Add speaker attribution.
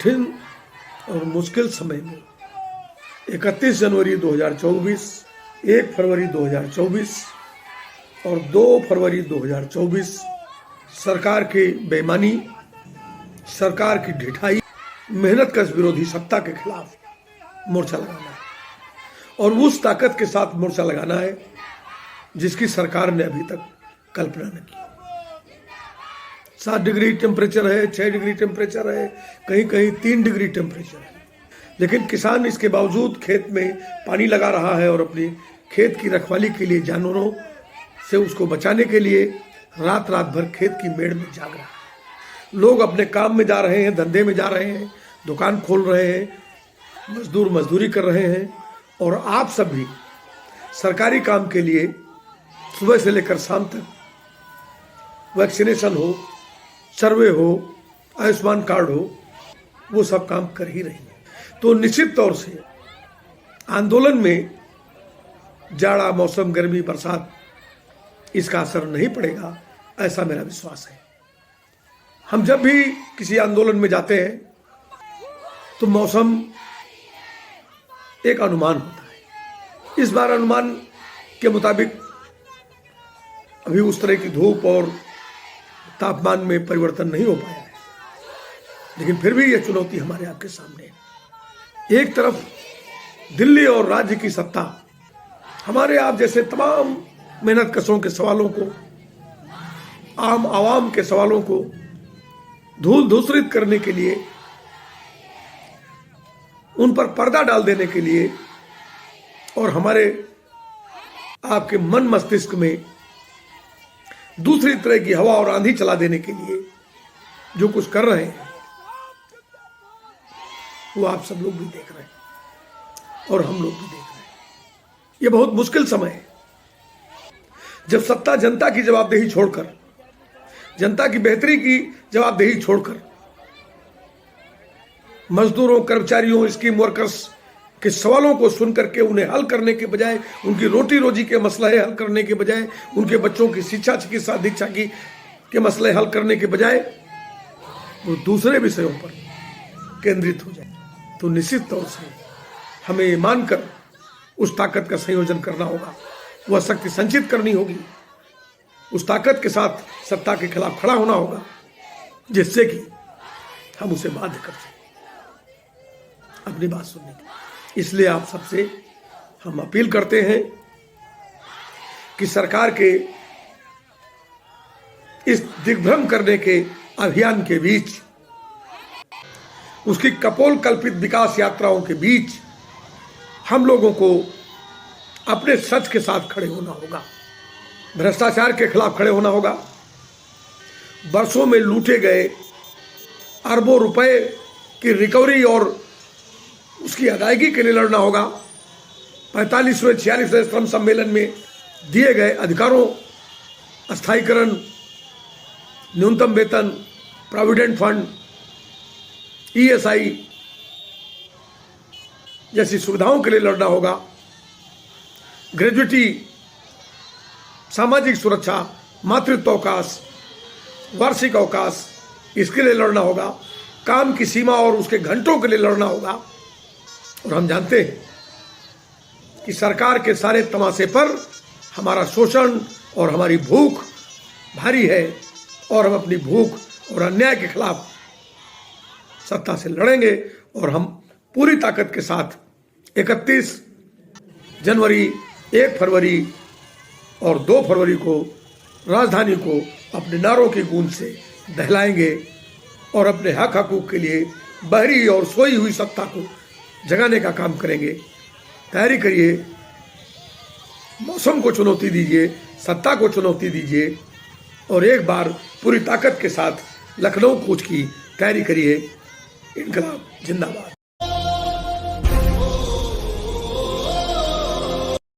Speaker 1: कठिन और मुश्किल समय में 31 जनवरी 2024, 1 फरवरी 2024 और 2 फरवरी 2024 सरकार की बेईमानी, सरकार की ढिठाई, मेहनतकश विरोधी सत्ता के खिलाफ मोर्चा लगाना है और उस ताकत के साथ मोर्चा लगाना है जिसकी सरकार ने अभी तक कल्पना न की। 7 डिग्री टेम्परेचर है, 6 डिग्री टेम्परेचर है, कहीं कहीं 3 डिग्री टेम्परेचर है, लेकिन किसान इसके बावजूद खेत में पानी लगा रहा है और अपनी खेत की रखवाली के लिए, जानवरों से उसको बचाने के लिए रात रात भर खेत की मेड़ में जाग रहा है। लोग अपने काम में जा रहे हैं, धंधे में जा रहे हैं, दुकान खोल रहे हैं, मजदूर मजदूरी कर रहे हैं और आप सब भी सरकारी काम के लिए सुबह से लेकर शाम तक वैक्सीनेशन हो, सर्वे हो, आयुष्मान कार्ड हो, वो सब काम कर ही रही है। तो निश्चित तौर से आंदोलन में जाड़ा, मौसम, गर्मी, बरसात इसका असर नहीं पड़ेगा, ऐसा मेरा विश्वास है। हम जब भी किसी आंदोलन में जाते हैं तो मौसम एक अनुमान होता है। इस बार अनुमान के मुताबिक अभी उस तरह की धूप और तापमान में परिवर्तन नहीं हो पाया है, लेकिन फिर भी यह चुनौती हमारे आपके सामने है। एक तरफ दिल्ली और राज्य की सत्ता हमारे आप जैसे तमाम मेहनतकशों के सवालों को, आम आवाम के सवालों को धूल धूसरित करने के लिए, उन पर पर्दा डाल देने के लिए और हमारे आपके मन मस्तिष्क में दूसरी तरह की हवा और आंधी चला देने के लिए जो कुछ कर रहे हैं वो आप सब लोग भी देख रहे हैं और हम लोग भी देख रहे हैं। ये बहुत मुश्किल समय है जब सत्ता जनता की जवाबदेही छोड़कर, जनता की बेहतरी की जवाबदेही छोड़कर मजदूरों, कर्मचारियों, स्कीम वर्कर्स के सवालों को सुन करके उन्हें हल करने के बजाय, उनकी रोटी रोजी के मसले हल करने के बजाय, उनके बच्चों की शिक्षा, चिकित्सा, दीक्षा के मसले हल करने के बजाय वो दूसरे विषयों पर केंद्रित हो जाए, तो निश्चित तौर से हमें ये मानकर उस ताकत का संयोजन करना होगा, वह शक्ति संचित करनी होगी, उस ताकत के साथ सत्ता के खिलाफ खड़ा होना होगा जिससे कि हम उसे बाध्य कर सकें अपनी बात सुनने की। इसलिए आप सबसे हम अपील करते हैं कि सरकार के इस दिग्भ्रम करने के अभियान के बीच, उसकी कपोल कल्पित विकास यात्राओं के बीच हम लोगों को अपने सच के साथ खड़े होना होगा, भ्रष्टाचार के खिलाफ खड़े होना होगा, वर्षों में लूटे गए अरबों रुपए की रिकवरी और उसकी अदायगी के लिए लड़ना होगा। 45वें 46वें श्रम सम्मेलन में दिए गए अधिकारों, अस्थायीकरण, न्यूनतम वेतन, प्रोविडेंट फंड, ESI जैसी सुविधाओं के लिए लड़ना होगा। ग्रेजुएटी, सामाजिक सुरक्षा, मातृत्व अवकाश, वार्षिक अवकाश, इसके लिए लड़ना होगा। काम की सीमा और उसके घंटों के लिए लड़ना होगा। और हम जानते हैं कि सरकार के सारे तमाशे पर हमारा शोषण और हमारी भूख भारी है और हम अपनी भूख और अन्याय के खिलाफ सत्ता से लड़ेंगे और हम पूरी ताकत के साथ 31 जनवरी, 1 फरवरी और 2 फरवरी को राजधानी को अपने नारों की गूंज से दहलाएंगे और अपने हक हकूक के लिए बहरी और सोई हुई सत्ता को जगाने का काम करेंगे। तैयारी करिए, मौसम को चुनौती दीजिए, सत्ता को चुनौती दीजिए और एक बार पूरी ताकत के साथ लखनऊ कूच की तैयारी करिए। इनकलाब जिंदाबाद।